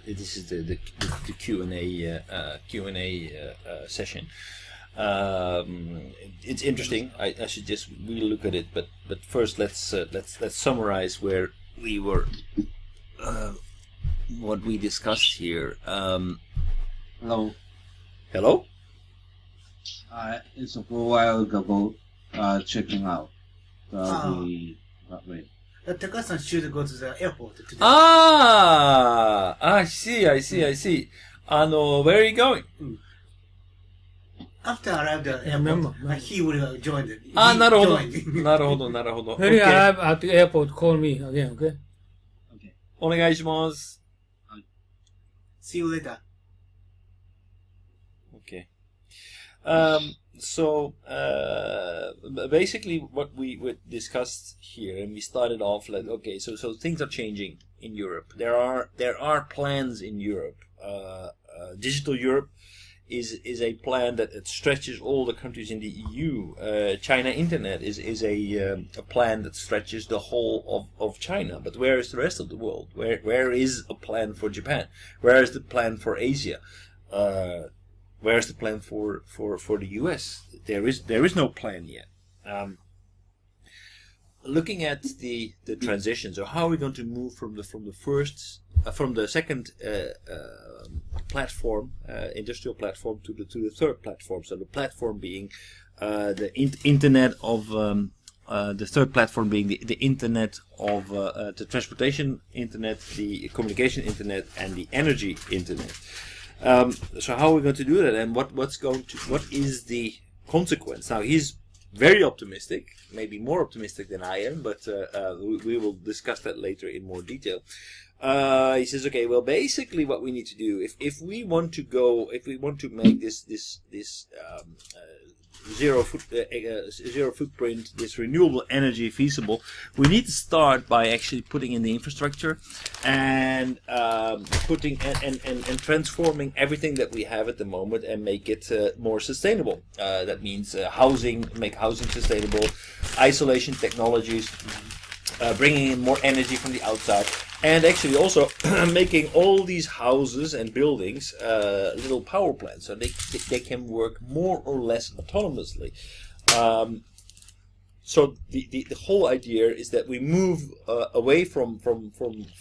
this is the Q&A session. It's interesting. I suggest we look at it, but first let's summarize where we were, what we discussed here. Hello. Hello. It's a while ago. Checking out. Wait. Taka-san should go to the airport today. I see. Where are you going? After I arrived at the airport, he will join it. なるほど。When you arrive at the airport, call me again, okay? お願いします。See you later. Okay. So basically what we discussed here, and we started off like, okay, so things are changing in Europe. There are plans in Europe. Digital Europe is a plan that it stretches all the countries in the EU. China Internet is a plan that stretches the whole of China. But where is the rest of the world? Where is a plan for Japan? Where is the plan for Asia? Where's the plan for the US? There is no plan yet. Looking at the transition, so how are we going to move from the second platform, industrial platform, to the third platform? So the platform being the internet of the third platform being the internet of the transportation internet, the communication internet, and the energy internet. So how are we going to do that, and what is the consequence? Now he's very optimistic, maybe more optimistic than I am, but we will discuss that later in more detail. He says, okay, well, basically what we need to do, if we want to make this zero footprint, this renewable energy feasible, we need to start by actually putting in the infrastructure and putting and transforming everything that we have at the moment and make it more sustainable. That means make housing sustainable, isolation technologies, bringing in more energy from the outside, and actually also making all these houses and buildings little power plants, so they can work more or less autonomously. So the whole idea is that we move away from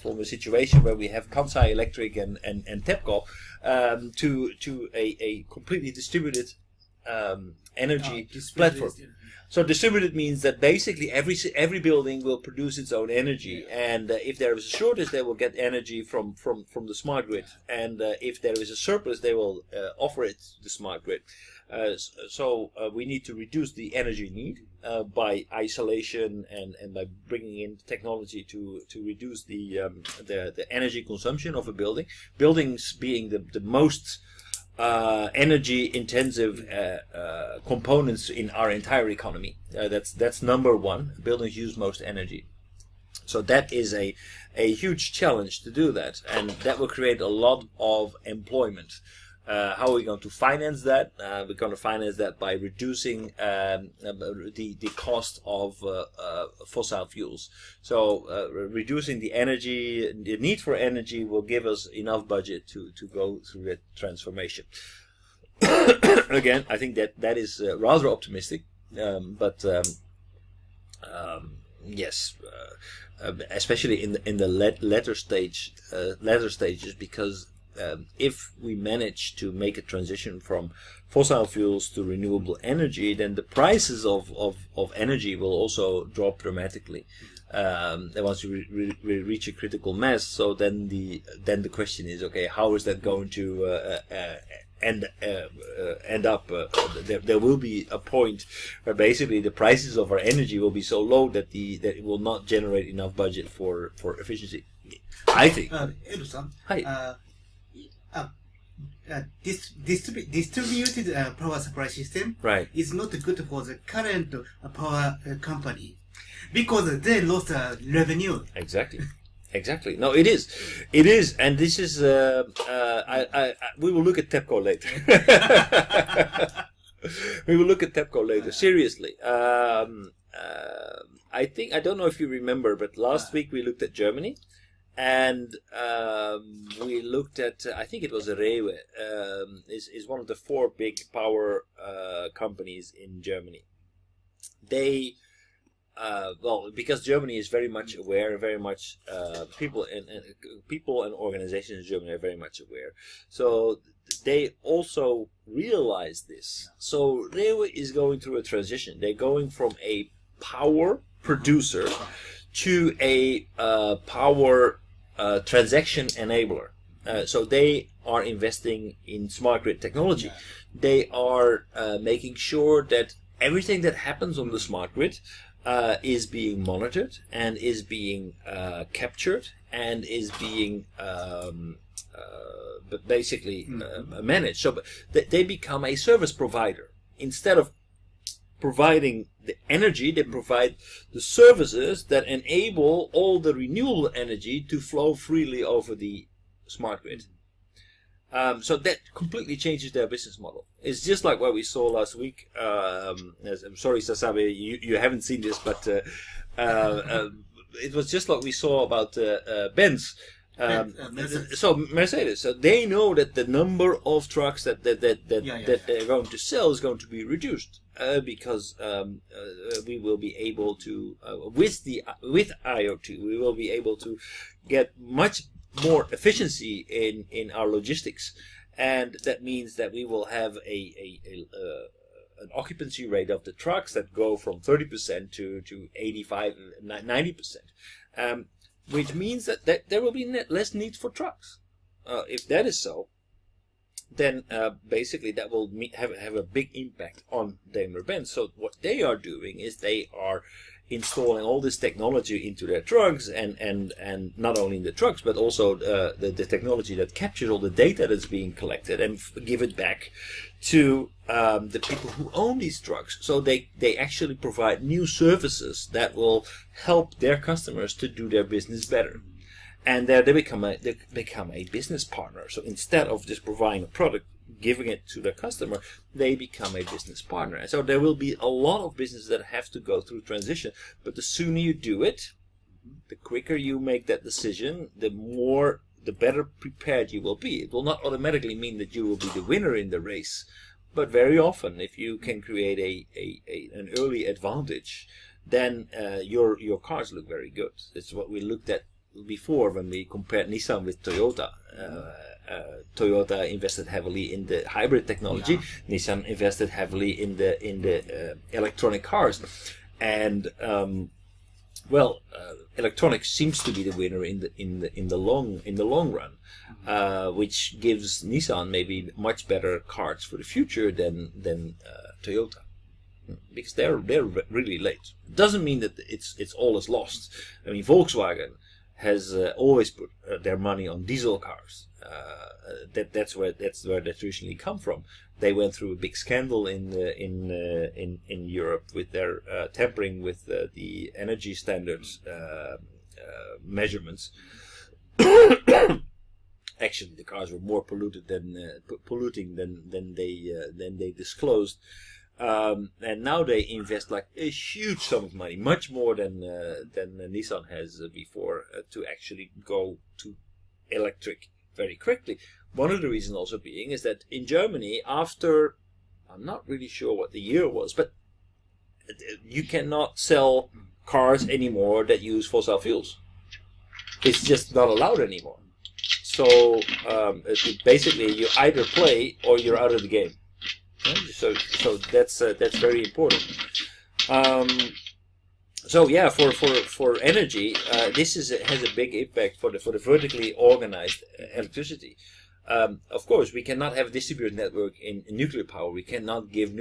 a situation where we have Kansai Electric and TEPCO to a completely distributed energy platform. So distributed means that basically every building will produce its own energy, and if there is a shortage, they will get energy from the smart grid, and if there is a surplus, they will offer it to the smart grid. So we need to reduce the energy need by isolation and by bringing in technology to reduce the energy consumption of a building. Buildings being the most energy intensive components in our entire economy. That's number one. Buildings use most energy. So that is a huge challenge to do that, and that will create a lot of employment. How are we going to finance that? We're going to finance that by reducing the cost of fossil fuels. So reducing the need for energy will give us enough budget to go through that transformation. Again, I think that is rather optimistic, but yes, especially in the latter stages, because if we manage to make a transition from fossil fuels to renewable energy, then the prices of energy will also drop dramatically. And once we reach a critical mass, so then the question is, okay, how is that going to end up? There will be a point where basically the prices of our energy will be so low that it will not generate enough budget for efficiency. I think. Edo-san, Hi. Distributed power supply system, Right, is not good for the current power company because they lost revenue. Exactly. No, it is, and this is. We will look at TEPCO later. We will look at TEPCO later. Seriously, I don't know if you remember, but last week we looked at Germany. And we looked at, I think it was Rewe, is one of the 4 big power companies in Germany. They, well, because Germany is very much aware, very much people and organizations in Germany are very much aware. So they also realize this. So Rewe is going through a transition. They're going from a power producer to a power transaction enabler. So they are investing in smart grid technology. They are making sure that everything that happens on the smart grid is being monitored and is being captured and is being basically managed. So they become a service provider. Instead of providing the energy, they provide the services that enable all the renewable energy to flow freely over the smart grid. So that completely changes their business model. It's just like what we saw last week. I'm sorry, Sasabe, you haven't seen this, but it was just like we saw about Benz. So Mercedes, so they know that the number of trucks that they're going to sell is going to be reduced because we will be able to with IoT we will be able to get much more efficiency in our logistics, and that means that we will have an occupancy rate of the trucks that go from 30% to 85, 90%. Which means that there will be less need for trucks. If that is so, then basically that will have a big impact on Daimler-Benz. So what they are doing is they are installing all this technology into their trucks, and not only in the trucks, but also the technology that captures all the data that's being collected and give it back to the people who own these trucks. So they actually provide new services that will help their customers to do their business better. And there they become a business partner. So instead of just providing a product, giving it to the customer, they become a business partner. And so there will be a lot of businesses that have to go through transition. But the sooner you do it, the quicker you make that decision, the better prepared you will be. It will not automatically mean that you will be the winner in the race, but very often, if you can create an early advantage, then your cars look very good. It's what we looked at before when we compared Nissan with Toyota. Toyota invested heavily in the hybrid technology. Nissan invested heavily in the electronic cars, and electronics seems to be the winner in the long run, which gives Nissan maybe much better cars for the future than Toyota, because they're really late. Doesn't mean that it's all is lost. I mean, Volkswagen has always put their money on diesel cars. That's where they traditionally come from. They went through a big scandal in Europe with their tampering with the energy standards measurements. Actually, the cars were more polluting than they disclosed. And now they invest like a huge sum of money, much more than Nissan has before, to actually go to electric very quickly. One of the reasons also being is that in Germany, after, I'm not really sure what the year was, but you cannot sell cars anymore that use fossil fuels. It's just not allowed anymore. So basically, you either play or you're out of the game. So that's very important. So yeah, for energy, this has a big impact for the vertically organized electricity. Of course, we cannot have a distributed network in nuclear power. We cannot give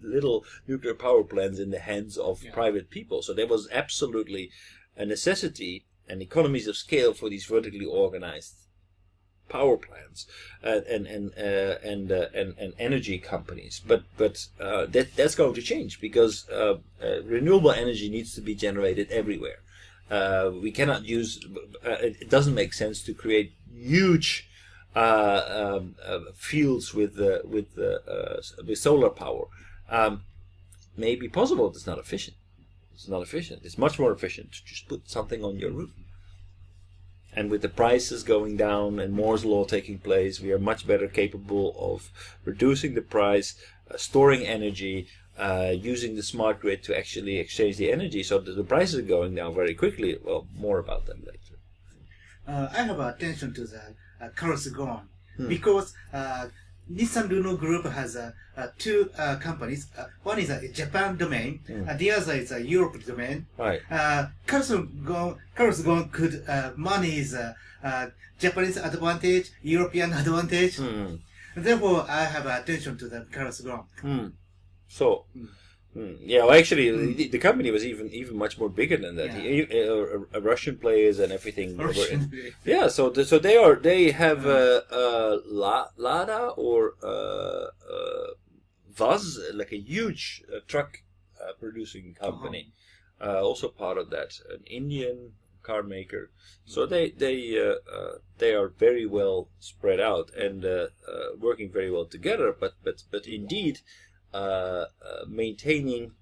little nuclear power plants in the hands of private people. So there was absolutely a necessity and economies of scale for these vertically organized power plants and energy companies, but that's going to change, because renewable energy needs to be generated everywhere. We cannot use. It doesn't make sense to create huge fields with solar power. May be possible, but it's not efficient. It's not efficient. It's much more efficient to just put something on your roof. And with the prices going down and Moore's law taking place, we are much better capable of reducing the price, storing energy, using the smart grid to actually exchange the energy, so that the prices are going down very quickly. Well, more about that later. I have attention to the Carlos Ghosn because Nissan Renault Group has two companies. One is a Japan domain, and the other is a Europe domain. Right. Carlos Ghosn could manage Japanese advantage, European advantage. Therefore, I have attention to the Carlos Ghosn. So, yeah. Well, actually, the company was even much more bigger than that. Yeah. Russian players and everything. Yeah. So they have Lada or Vaz, like a huge truck producing company. Also part of that, an Indian car maker. So they are very well spread out and working very well together. But indeed. Maintaining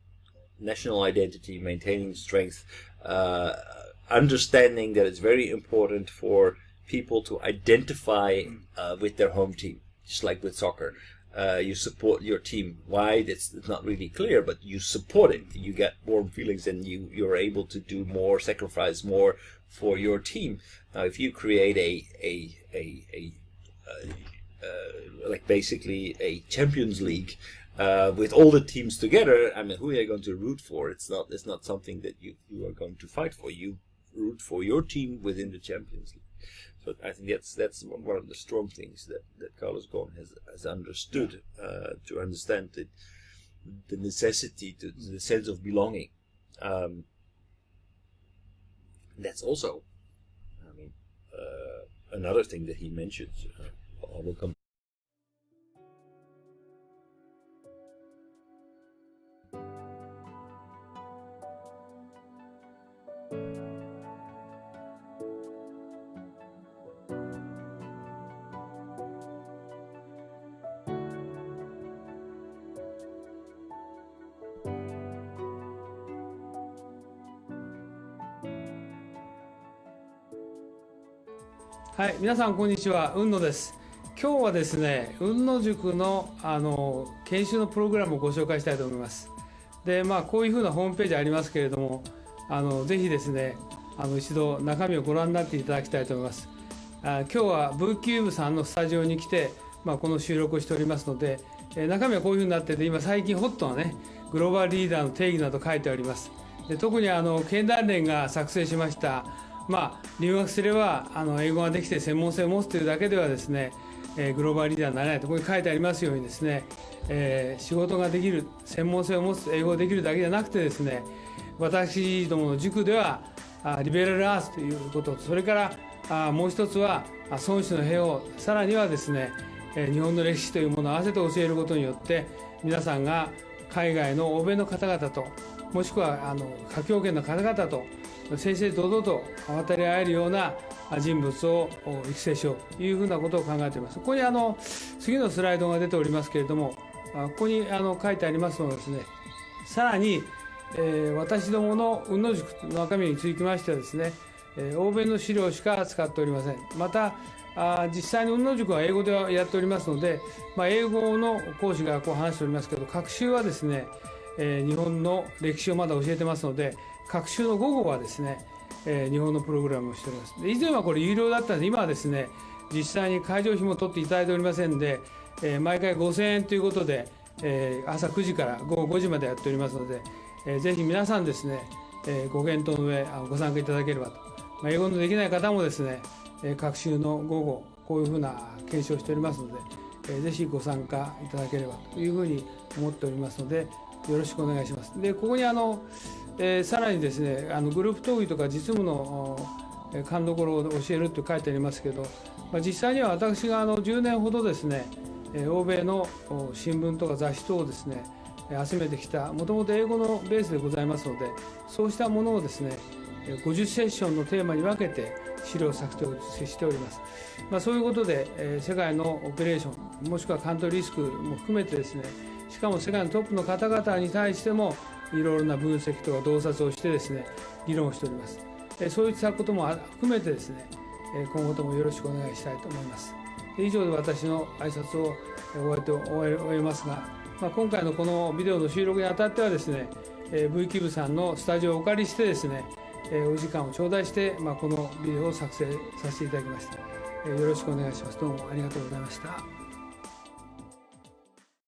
national identity, maintaining strength, understanding that it's very important for people to identify with their home team, just like with soccer. You support your team. Why? It's not really clear, but you support it. You get warm feelings, and you're able to do more, sacrifice more for your team. Now, if you create like basically a Champions League. With all the teams together, I mean, who are you going to root for? It's not something that you are going to fight for. You root for your team within the Champions League. So I think that's one of the strong things that Carlos Ghosn has understood, to understand the necessity, the sense of belonging. That's also, I mean, another thing that he mentions. I will come.はい、皆さんこんにちは、雲野です。今日はですね、雲野塾の研修のプログラムをご紹介したいと思います。で、こういうふうなホームページありますけれども、ぜひですね、一度中身をご覧になっていただきたいと思います。今日はブーキューブさんのスタジオに来て、この収録をしておりますので、中身はこういうふうになってて、今最近ホットなね、グローバルリーダーの定義など書いてあります。で、特に経団連が作成しました留学すれば英語ができて専門性を持つというだけではですね、グローバルリーダーになれないとここに書いてありますようにですね、仕事ができる、専門性を持つ、英語ができるだけじゃなくてですね、私どもの塾ではリベラルアースということと、それからもう一つは孫子の兵を、さらにはですね、日本の歴史というものを合わせて教えることによって、皆さんが海外の欧米の方々と、もしくは華僑圏の方々と正々堂々と渡り合えるような人物を育成しようというふうなことを考えています。ここに次のスライドが出ておりますけれども、ここに書いてありますのはですね、さらに、私どもの雲野塾の中身につきましてはですね、欧米の資料しか使っておりません。また実際に雲野塾は英語でやっておりますので、英語の講師がこう話しておりますけど、学習はですね、日本の歴史をまだ教えてますので、学習の午後はですね、日本のプログラムをしております。で、以前はこれ有料だったので、今はですね、実際に会場費も取っていただいておりませんで、毎回5000円ということで、朝9時から午後5時までやっておりますので、ぜひ皆さんですね、ご検討の上ご参加いただければと。英語のできない方もですね、学習の午後こういうふうな研修をしておりますので、ぜひご参加いただければというふうに思っておりますので、よろしくお願いします。で、ここにさらにですね、グループ討議とか実務の勘どころを教えると書いてありますけど、実際には私が10年ほどですね、欧米の新聞とか雑誌等をですね、集めてきた、もともと英語のベースでございますので、そうしたものをですね、50セッションのテーマに分けて資料作成しております。そういうことで、世界のオペレーション、もしくはカントリーリスクも含めてですね、しかも世界のトップの方々に対しても、いろいろな分析とか洞察をしてですね、議論をしております。そういったことも含めてですね、今後ともよろしくお願いしたいと思います。で以上で私の挨拶を終えますが、今回のこのビデオの収録にあたってはですね、V キューブさんのスタジオをお借りしてですね、お時間を頂戴して、このビデオを作成させていただきました。よろしくお願いします。どうもありがとうございました。